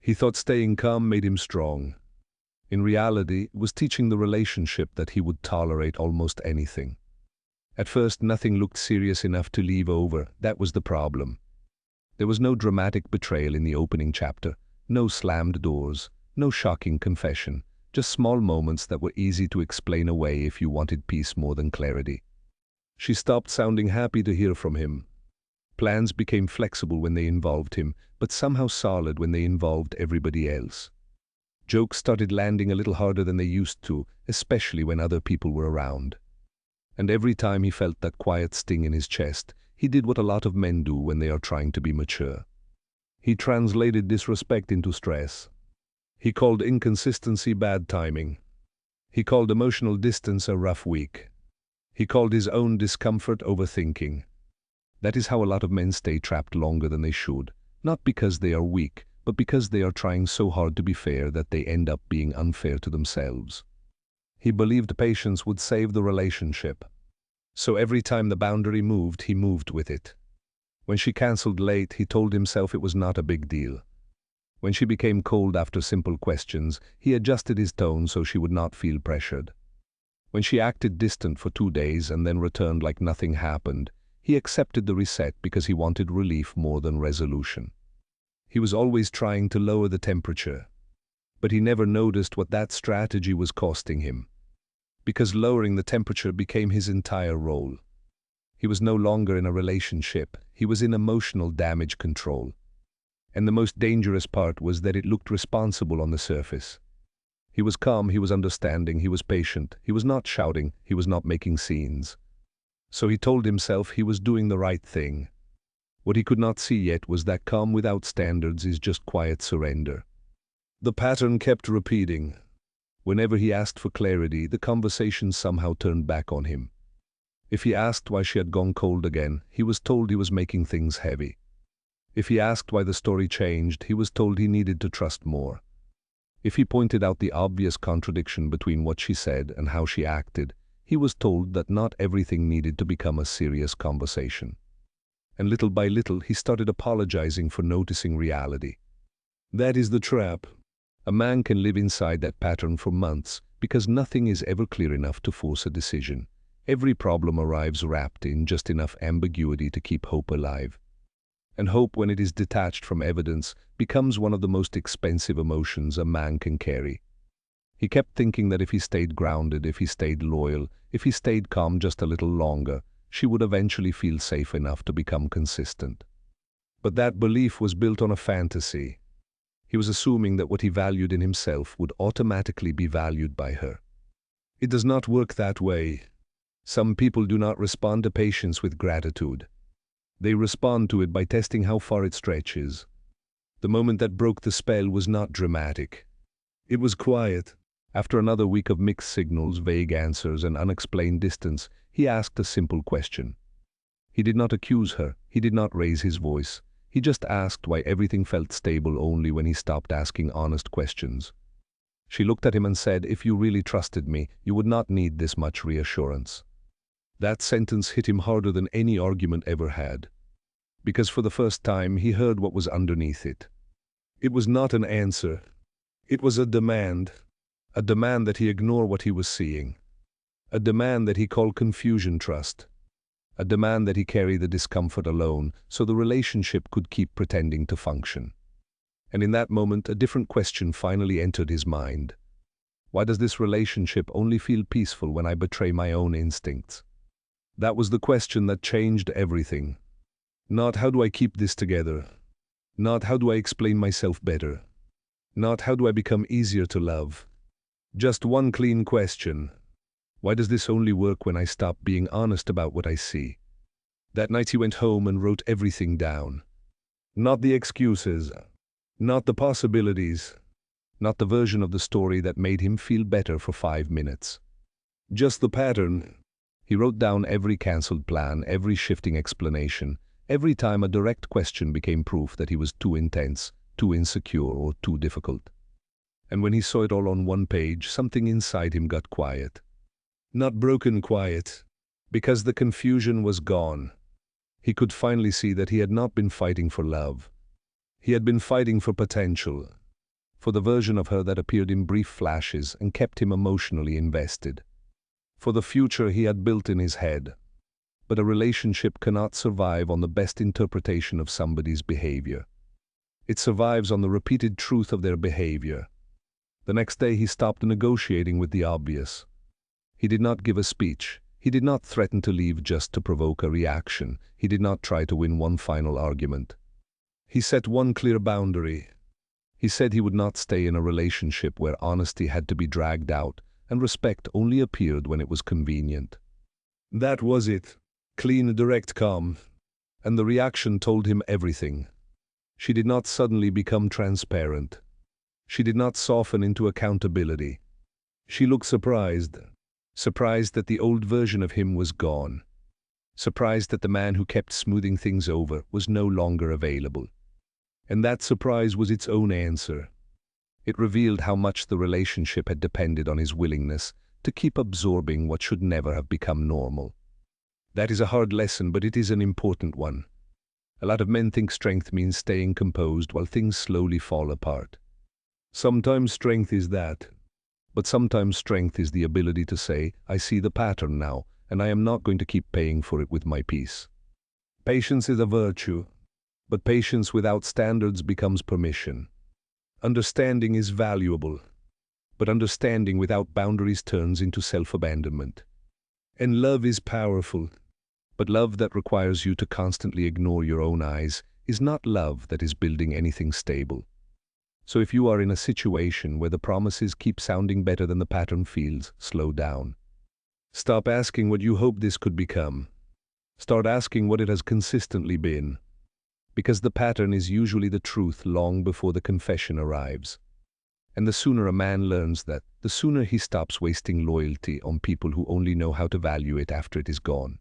He thought staying calm made him strong. In reality, it was teaching the relationship that he would tolerate almost anything. At first, nothing looked serious enough to leave over. That was the problem. There was no dramatic betrayal in the opening chapter, no slammed doors, no shocking confession, just small moments that were easy to explain away if you wanted peace more than clarity. She stopped sounding happy to hear from him. Plans became flexible when they involved him, but somehow solid when they involved everybody else. Jokes started landing a little harder than they used to, especially when other people were around. And every time he felt that quiet sting in his chest, he did what a lot of men do when they are trying to be mature. He translated disrespect into stress. He called inconsistency bad timing. He called emotional distance a rough week. He called his own discomfort overthinking. That is how a lot of men stay trapped longer than they should, not because they are weak, but because they are trying so hard to be fair that they end up being unfair to themselves. He believed patience would save the relationship. So every time the boundary moved, he moved with it. When she cancelled late, he told himself it was not a big deal. When she became cold after simple questions, he adjusted his tone so she would not feel pressured. When she acted distant for 2 days and then returned like nothing happened, he accepted the reset because he wanted relief more than resolution. He was always trying to lower the temperature, but he never noticed what that strategy was costing him. Because lowering the temperature became his entire role. He was no longer in a relationship, he was in emotional damage control. And the most dangerous part was that it looked responsible on the surface. He was calm, he was understanding, he was patient, he was not shouting, he was not making scenes. So he told himself he was doing the right thing. What he could not see yet was that calm without standards is just quiet surrender. The pattern kept repeating. Whenever he asked for clarity, the conversation somehow turned back on him. If he asked why she had gone cold again, he was told he was making things heavy. If he asked why the story changed, he was told he needed to trust more. If he pointed out the obvious contradiction between what she said and how she acted, he was told that not everything needed to become a serious conversation. And little by little, he started apologizing for noticing reality. That is the trap. A man can live inside that pattern for months because nothing is ever clear enough to force a decision. Every problem arrives wrapped in just enough ambiguity to keep hope alive. And hope, when it is detached from evidence, becomes one of the most expensive emotions a man can carry. He kept thinking that if he stayed grounded, if he stayed loyal, if he stayed calm just a little longer, she would eventually feel safe enough to become consistent. But that belief was built on a fantasy. He was assuming that what he valued in himself would automatically be valued by her. It does not work that way. Some people do not respond to patience with gratitude. They respond to it by testing how far it stretches. The moment that broke the spell was not dramatic. It was quiet. After another week of mixed signals, vague answers, and unexplained distance, he asked a simple question. He did not accuse her. He did not raise his voice. He just asked why everything felt stable only when he stopped asking honest questions. She looked at him and said, "If you really trusted me, you would not need this much reassurance." That sentence hit him harder than any argument ever had. Because for the first time, he heard what was underneath it. It was not an answer. It was a demand. A demand that he ignore what he was seeing. A demand that he called confusion trust. A demand that he carry the discomfort alone so the relationship could keep pretending to function. And in that moment, a different question finally entered his mind. Why does this relationship only feel peaceful when I betray my own instincts? That was the question that changed everything. Not how do I keep this together? Not how do I explain myself better? Not how do I become easier to love? Just one clean question. Why does this only work when I stop being honest about what I see? That night he went home and wrote everything down. Not the excuses, not the possibilities, not the version of the story that made him feel better for 5 minutes. Just the pattern. He wrote down every cancelled plan, every shifting explanation, every time a direct question became proof that he was too intense, too insecure, or too difficult. And when he saw it all on one page, something inside him got quiet. Not broken quiet, because the confusion was gone. He could finally see that he had not been fighting for love. He had been fighting for potential. for the version of her that appeared in brief flashes and kept him emotionally invested, for the future he had built in his head. But a relationship cannot survive on the best interpretation of somebody's behavior. It survives on the repeated truth of their behavior. The next day he stopped negotiating with the obvious. He did not give a speech. He did not threaten to leave just to provoke a reaction. He did not try to win one final argument. He set one clear boundary. He said he would not stay in a relationship where honesty had to be dragged out and respect only appeared when it was convenient. That was it. Clean, direct, calm. And the reaction told him everything. She did not suddenly become transparent. She did not soften into accountability. She looked surprised. Surprised that the old version of him was gone. Surprised that the man who kept smoothing things over was no longer available. And that surprise was its own answer. It revealed how much the relationship had depended on his willingness to keep absorbing what should never have become normal. That is a hard lesson, but it is an important one. A lot of men think strength means staying composed while things slowly fall apart. Sometimes strength is that. But sometimes strength is the ability to say, I see the pattern now, and I am not going to keep paying for it with my peace. Patience is a virtue, but patience without standards becomes permission. Understanding is valuable, but understanding without boundaries turns into self-abandonment. And love is powerful, but love that requires you to constantly ignore your own eyes is not love that is building anything stable. So if you are in a situation where the promises keep sounding better than the pattern feels, slow down. Stop asking what you hope this could become. Start asking what it has consistently been. Because the pattern is usually the truth long before the confession arrives. And the sooner a man learns that, the sooner he stops wasting loyalty on people who only know how to value it after it is gone.